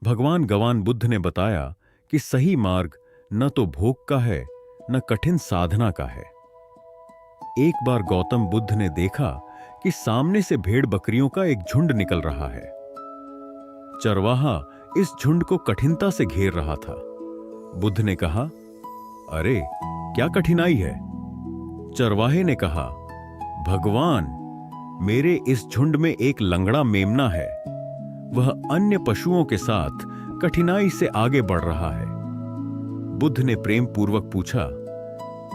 भगवान गवान बुद्ध ने बताया कि सही मार्ग न तो भोग का है न कठिन साधना का है। एक बार गौतम बुद्ध ने देखा कि सामने से भेड़ बकरियों का एक झुंड निकल रहा है। चरवाहा इस झुंड को कठिनता से घेर रहा था। बुद्ध ने कहा, अरे क्या कठिनाई है? चरवाहे ने कहा, भगवान, मेरे इस झुंड में एक लंगड़ा मेमना है। वह अन्य पशुओं के साथ कठिनाई से आगे बढ़ रहा है। बुद्ध ने प्रेम पूर्वक पूछा,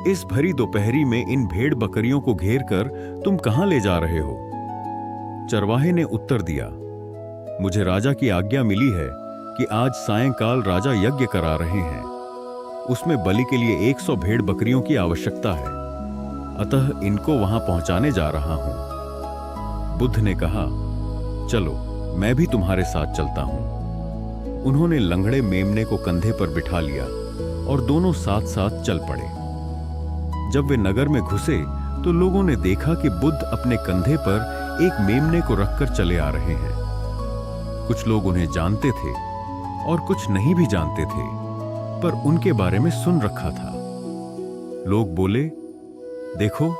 इस भरी दोपहरी में इन भेड़ बकरियों को घेर कर तुम कहां ले जा रहे हो? चरवाहे ने उत्तर दिया, मुझे राजा की आज्ञा मिली है कि आज सायंकाल राजा यज्ञ करा रहे हैं। उसमें बलि के लिए 100 भेड़ बकरियों की आवश्यकता है, अतः इनको वहां पहुंचाने जा रहा हूं। बुद्ध ने कहा, चलो मैं भी तुम्हारे साथ चलता हूं। उन्होंने लंगड़े मेमने को कंधे पर बिठा लिया और दोनों साथ साथ चल पड़े। जब वे नगर में घुसे तो लोगों ने देखा कि बुद्ध अपने कंधे पर एक मेमने को रखकर चले आ रहे हैं। कुछ लोग उन्हें जानते थे और कुछ नहीं भी जानते थे, पर उनके बारे में सुन रखा था। लोग बोले, देखो,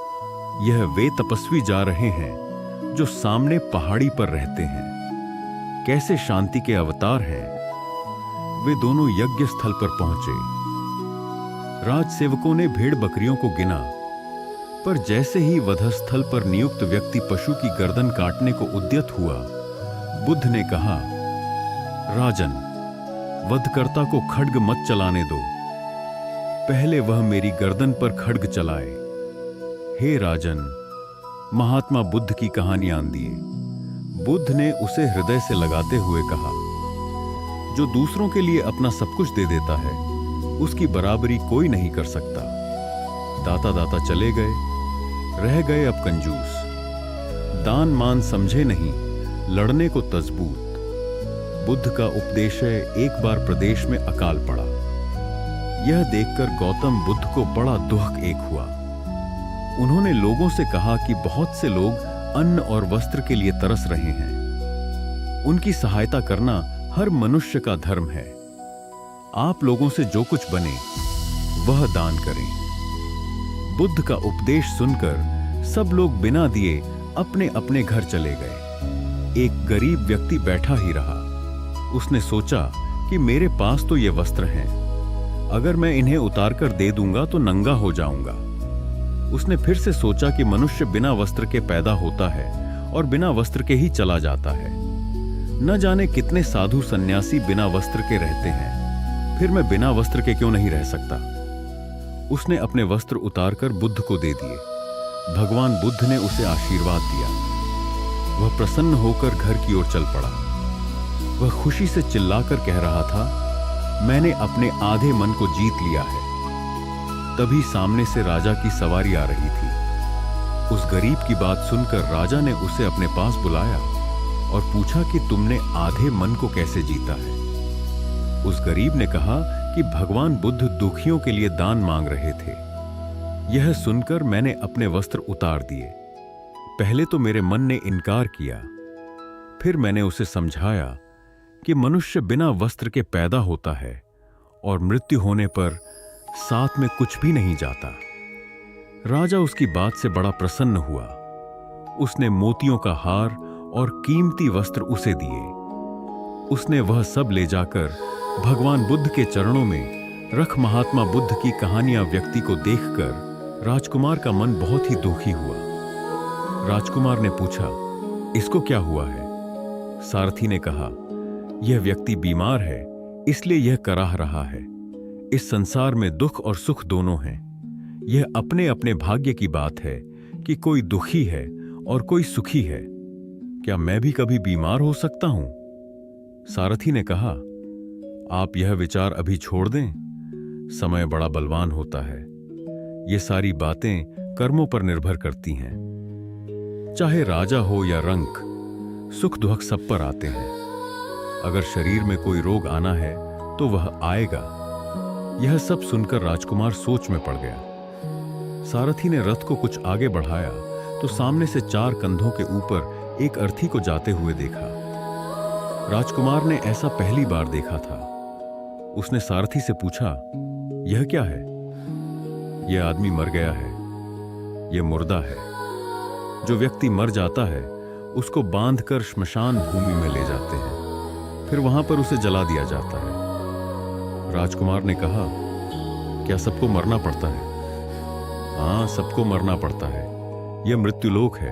यह वे तपस्वी जा रहे हैं जो सामने पहाड़ी पर रहते हैं। कैसे शांति के अवतार हैं। वे दोनों यज्ञ स्थल पर पहुंचे। राजसेवकों ने भेड़ बकरियों को गिना, पर जैसे ही वधस्थल पर नियुक्त व्यक्ति पशु की गर्दन काटने को उद्यत हुआ, बुद्ध ने कहा, राजन, वधकर्ता को खड्ग मत चलाने दो, पहले वह मेरी गर्दन पर खड्ग चलाए। हे राजन, महात्मा बुद्ध की कहानियां दिए। बुद्ध ने उसे हृदय से लगाते हुए कहा, जो दूसरों के लिए अपना सब कुछ दे देता है, उसकी बराबरी कोई नहीं कर सकता। दाता दाता चले गए, रह गए अब कंजूस। दान मान समझे नहीं, लड़ने को तजबूत। बुद्ध का उपदेश है, एक बार प्रदेश में अकाल पड़ा। यह देखकर गौतम बुद्ध को बड़ा दुख एक हुआ। उन्होंने लोगों से कहा कि बहुत से लोग अन्न और वस्त्र के लिए तरस रहे हैं। उनकी सहायता करना हर मनुष्य का धर्म है। आप लोगों से जो कुछ बने वह दान करें। बुद्ध का उपदेश सुनकर सब लोग बिना दिए अपने अपने घर चले गए। एक गरीब व्यक्ति बैठा ही रहा। उसने सोचा कि मेरे पास तो ये वस्त्र हैं, अगर मैं इन्हें उतारकर दे दूंगा तो नंगा हो जाऊंगा। उसने फिर से सोचा कि मनुष्य बिना वस्त्र के पैदा होता है और बिना वस्त्र के ही चला जाता है। न जाने कितने साधु सन्यासी बिना वस्त्र के रहते हैं, फिर मैं बिना वस्त्र के क्यों नहीं रह सकता। उसने अपने वस्त्र उतारकर बुद्ध को दे दिए। भगवान बुद्ध ने उसे आशीर्वाद दिया। वह प्रसन्न होकर घर की ओर चल पड़ा। वह खुशी से चिल्लाकर कह रहा था, मैंने अपने आधे मन को जीत लिया है। तभी सामने से राजा की सवारी आ रही थी। उस गरीब की बात सुनकर राजा ने उसे अपने पास बुलाया और पूछा कि तुमने आधे मन को कैसे जीता है। उस गरीब ने कहा कि भगवान बुद्ध दुखियों के लिए दान मांग रहे थे। यह सुनकर मैंने अपने वस्त्र उतार दिए। पहले तो मेरे मन ने इनकार किया, फिर मैंने उसे समझाया कि मनुष्य बिना वस्त्र के पैदा होता है और मृत्यु होने पर साथ में कुछ भी नहीं जाता। राजा उसकी बात से बड़ा प्रसन्न हुआ। उसने मोतियों का हार और कीमती वस्त्र उसे दिए। उसने वह सब ले जाकर भगवान बुद्ध के चरणों में रख। महात्मा बुद्ध की कहानियां व्यक्ति को देखकर राजकुमार का मन बहुत ही दुखी हुआ। राजकुमार ने पूछा, इसको क्या हुआ है? सारथी ने कहा, यह व्यक्ति बीमार है, इसलिए यह कराह रहा है। इस संसार में दुख और सुख दोनों हैं। यह अपने अपने भाग्य की बात है कि कोई दुखी है और कोई सुखी है। क्या मैं भी कभी बीमार हो सकता हूं? सारथी ने कहा, आप यह विचार अभी छोड़ दें, समय बड़ा बलवान होता है। ये सारी बातें कर्मों पर निर्भर करती हैं। चाहे राजा हो या रंक, सुख दुख सब पर आते हैं। अगर शरीर में कोई रोग आना है तो वह आएगा। यह सब सुनकर राजकुमार सोच में पड़ गया। सारथी ने रथ को कुछ आगे बढ़ाया तो सामने से 4 कंधों के ऊपर एक अर्थी को जाते हुए देखा। राजकुमार ने ऐसा पहली बार देखा था। उसने सारथी से पूछा, यह क्या है? यह आदमी मर गया है, यह मुर्दा है। जो व्यक्ति मर जाता है उसको बांधकर श्मशान भूमि में ले जाते हैं, फिर वहां पर उसे जला दिया जाता है। राजकुमार ने कहा, क्या सबको मरना पड़ता है? हाँ, सबको मरना पड़ता है। यह मृत्युलोक है।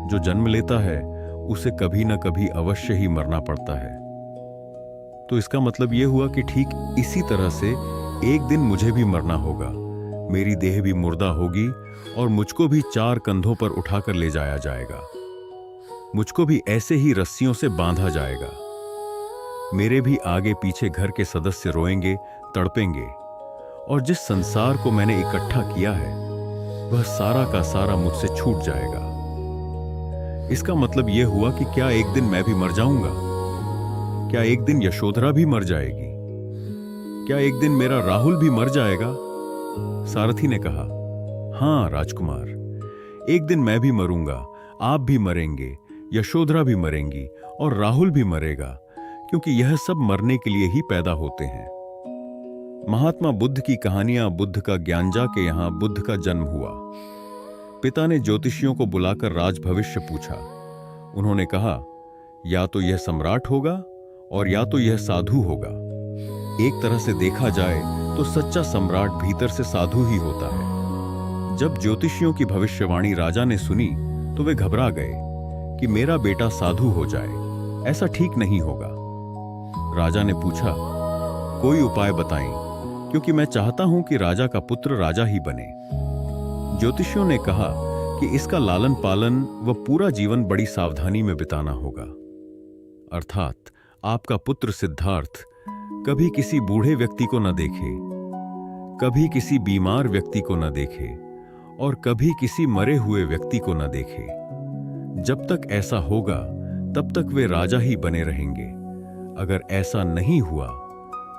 जो जन्म लेता है उसे कभी ना कभी अवश्य ही मरना पड़ता है। तो इसका मतलब यह हुआ कि ठीक इसी तरह से एक दिन मुझे भी मरना होगा। मेरी देह भी मुर्दा होगी और मुझको भी 4 कंधों पर उठाकर ले जाया जाएगा। मुझको भी ऐसे ही रस्सियों से बांधा जाएगा। मेरे भी आगे पीछे घर के सदस्य रोएंगे, तड़पेंगे, और जिस संसार को मैंने इकट्ठा किया है वह सारा का सारा मुझसे छूट जाएगा। इसका मतलब यह हुआ कि क्या एक दिन मैं भी मर जाऊंगा? क्या एक दिन यशोधरा भी मर जाएगी? क्या एक दिन मेरा राहुल भी मर जाएगा? सारथी ने कहा, हां राजकुमार, एक दिन मैं भी मरूंगा, आप भी मरेंगे, यशोधरा भी मरेंगी और राहुल भी मरेगा, क्योंकि यह सब मरने के लिए ही पैदा होते हैं। महात्मा बुद्ध की कहानियां बुद्ध का ज्ञानजा के यहां बुद्ध का जन्म हुआ। पिता ने ज्योतिषियों को बुलाकर राज भविष्य पूछा। उन्होंने कहा, या तो यह सम्राट होगा और या तो यह साधु होगा। एक तरह से देखा जाए तो सच्चा सम्राट भीतर से साधु ही होता है। जब ज्योतिषियों की भविष्यवाणी राजा ने सुनी तो वे घबरा गए कि मेरा बेटा साधु हो जाए, ऐसा ठीक नहीं होगा। राजा ने पूछा, कोई उपाय बताएं, क्योंकि मैं चाहता हूं कि राजा का पुत्र राजा ही बने। ज्योतिषियों ने कहा कि इसका लालन पालन व पूरा जीवन बड़ी सावधानी में बिताना होगा। अर्थात आपका पुत्र सिद्धार्थ कभी किसी बूढ़े व्यक्ति को न देखे, कभी किसी बीमार व्यक्ति को न देखे और कभी किसी मरे हुए व्यक्ति को न देखे। जब तक ऐसा होगा तब तक वे राजा ही बने रहेंगे। अगर ऐसा नहीं हुआ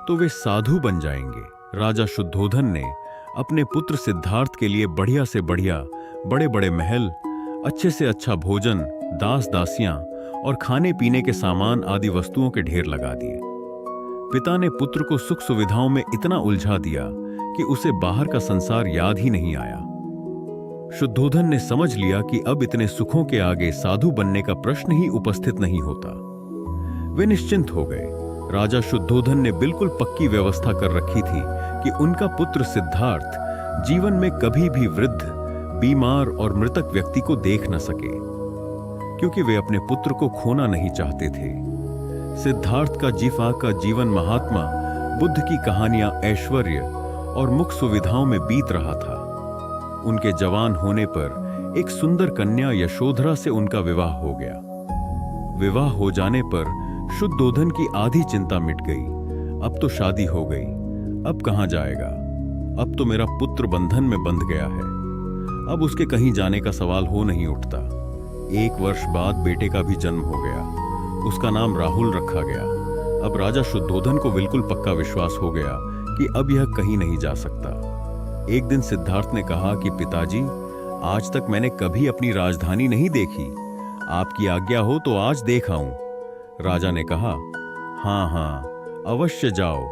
तो वे साधु बन जाएंगे। राजा शुद्धोधन ने अपने पुत्र सिद्धार्थ के लिए बढ़िया से बढ़िया बड़े बड़े महल, अच्छे से अच्छा भोजन, दास दासियां और खाने पीने के सामान आदि वस्तुओं के ढेर लगा दिए। पिता ने पुत्र को सुख सुविधाओं में इतना उलझा दिया कि उसे बाहर का संसार याद ही नहीं आया। शुद्धोधन ने समझ लिया कि अब इतने सुखों के आगे साधु बनने का प्रश्न ही उपस्थित नहीं होता। वे निश्चिंत हो गए। राजा शुद्धोधन ने बिल्कुल पक्की व्यवस्था कर रखी थी कि उनका पुत्र सिद्धार्थ जीवन में कभी भी वृद्ध, बीमार और मृतक व्यक्ति को देख न सके, क्योंकि वे अपने पुत्र को खोना नहीं चाहते थे। सिद्धार्थ का जीवा का जीवन महात्मा बुद्ध की कहानियां, ऐश्वर्य और मुख सुविधाओं में बीत रहा था। उनके जवान होने पर एक सुंदर कन्या यशोधरा से उनका विवाह हो गया। विवाह हो जाने पर शुद्धोधन की आधी चिंता मिट गई। अब तो शादी हो गई, अब कहां जाएगा? अब तो मेरा पुत्र बंधन में बंध गया है, अब उसके कहीं जाने का सवाल हो नहीं उठता। 1 वर्ष बाद बेटे का भी जन्म हो गया। उसका नाम राहुल रखा गया। अब राजा शुद्धोधन को बिल्कुल पक्का विश्वास हो गया कि अब यह कहीं नहीं जा सकता। एक दिन सिद्धार्थ ने कहा कि पिताजी, आज तक मैंने कभी अपनी राजधानी नहीं देखी, आपकी आज्ञा हो तो आज देख आऊं। राजा ने कहा, हाँ हाँ, अवश्य जाओ,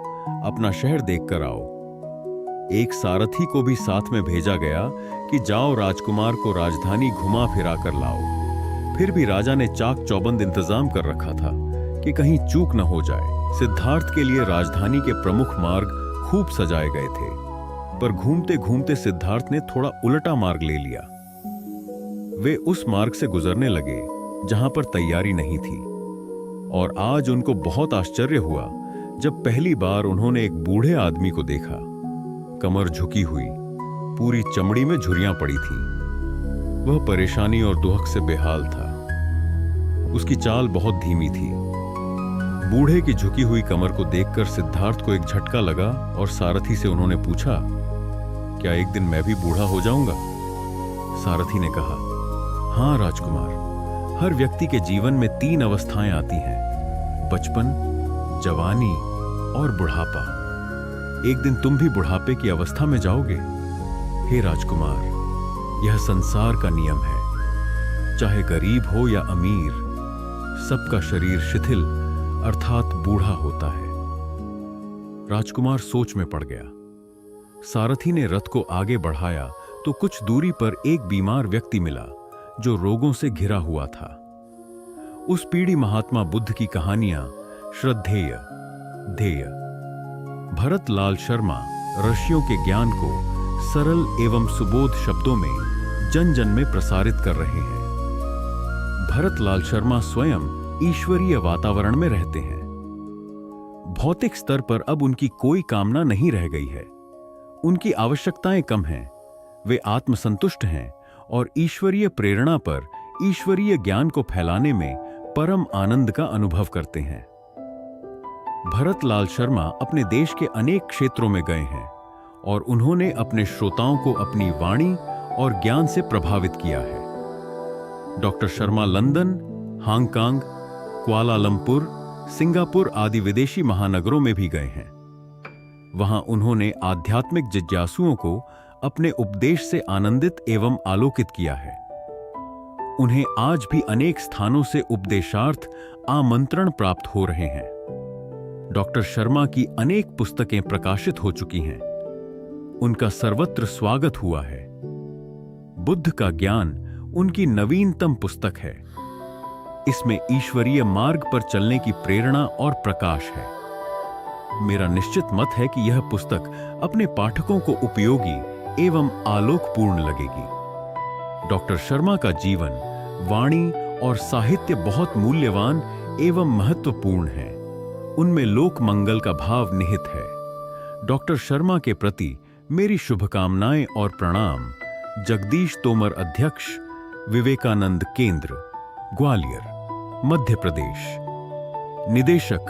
अपना शहर देखकर आओ। एक सारथी को भी साथ में भेजा गया कि जाओ राजकुमार को राजधानी घुमा फिरा कर लाओ। फिर भी राजा ने चाक चौबंद इंतजाम कर रखा था कि कहीं चूक न हो जाए। सिद्धार्थ के लिए राजधानी के प्रमुख मार्ग खूब सजाए गए थे, पर घूमते घूमते सिद्धार्थ ने थोड़ा उल्टा मार्ग ले लिया। वे उस मार्ग से गुजरने लगे जहां पर तैयारी नहीं थी, और आज उनको बहुत आश्चर्य हुआ जब पहली बार उन्होंने एक बूढ़े आदमी को देखा। कमर झुकी हुई, पूरी चमड़ी में झुर्रियां पड़ी थीं। वह परेशानी और दुहक से बेहाल था। उसकी चाल बहुत धीमी थी। बूढ़े की झुकी हुई कमर को देखकर सिद्धार्थ को एक झटका लगा और सारथी से उन्होंने पूछा, क्या एक दिन मैं भी बूढ़ा हो जाऊंगा? सारथी ने कहा, हां राजकुमार, हर व्यक्ति के जीवन में 3 अवस्थाएं आती हैं, बचपन, जवानी और बुढ़ापा। एक दिन तुम भी बुढ़ापे की अवस्था में जाओगे। हे राजकुमार, यह संसार का नियम है। चाहे गरीब हो या अमीर, सबका शरीर शिथिल, अर्थात बूढ़ा होता है। राजकुमार सोच में पड़ गया। सारथी ने रथ को आगे बढ़ाया तो कुछ दूरी पर एक बीमार व्यक्ति मिला जो रोगों से घिरा हुआ था। उस पीढ़ी महात्मा बुद्ध की कहानियां श्रद्धेय ध्येय। भरत लाल शर्मा ऋषियों के ज्ञान को सरल एवं सुबोध शब्दों में जन जन में प्रसारित कर रहे हैं। भरत लाल शर्मा स्वयं ईश्वरीय वातावरण में रहते हैं। भौतिक स्तर पर अब उनकी कोई कामना नहीं रह गई है। उनकी आवश्यकताएं कम हैं। वे आत्मसंतुष्ट हैं और ईश्वरीय प्रेरणा पर ईश्वरीय ज्ञान को फैलाने में परम आनंद का अनुभव करते हैं। भरत लाल शर्मा अपने देश के अनेक क्षेत्रों में गए हैं और उन्होंने अपने श्रोताओं को अपनी वाणी और ज्ञान से प्रभावित किया है। Doctor Sharma London, Hong Kong, Kuala Lumpur, Singapore आदि विदेशी महानगरों में भी गए हैं। वहां उन्होंने आध्यात्मिक जिज्ञासुओं को अपने उपदेश से आनंदित एवं आलोकित किया है। उन्हें आज भी अनेक स्थानों से उपदेशार्थ आमंत्रण प्राप्त हो रहे हैं। डॉक्टर शर्मा की अनेक पुस्तकें प्रकाशित हो चुकी हैं। उनका सर्वत्र स्वागत हुआ है। बुद्ध का ज्ञान उनकी नवीनतम पुस्तक है। इसमें ईश्वरीय मार्ग पर चलने की प्रेरणा और प्रकाश है। मेरा निश्चित मत है कि यह पुस्तक अपने पाठकों को उपयोगी एवं आलोकपूर्ण लगेगी। डॉक्टर शर्मा का जीवन, वाणी और साहित्य बहुत मूल्यवान एवं महत्वपूर्ण है। उनमें लोक मंगल का भाव निहित है। डॉक्टर शर्मा के प्रति मेरी शुभकामनाएं और प्रणाम। जगदीश तोमर, अध्यक्ष, विवेकानंद केंद्र, ग्वालियर, मध्य प्रदेश। निदेशक,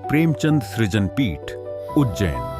प्रेमचंद सृजन पीठ, उज्जैन।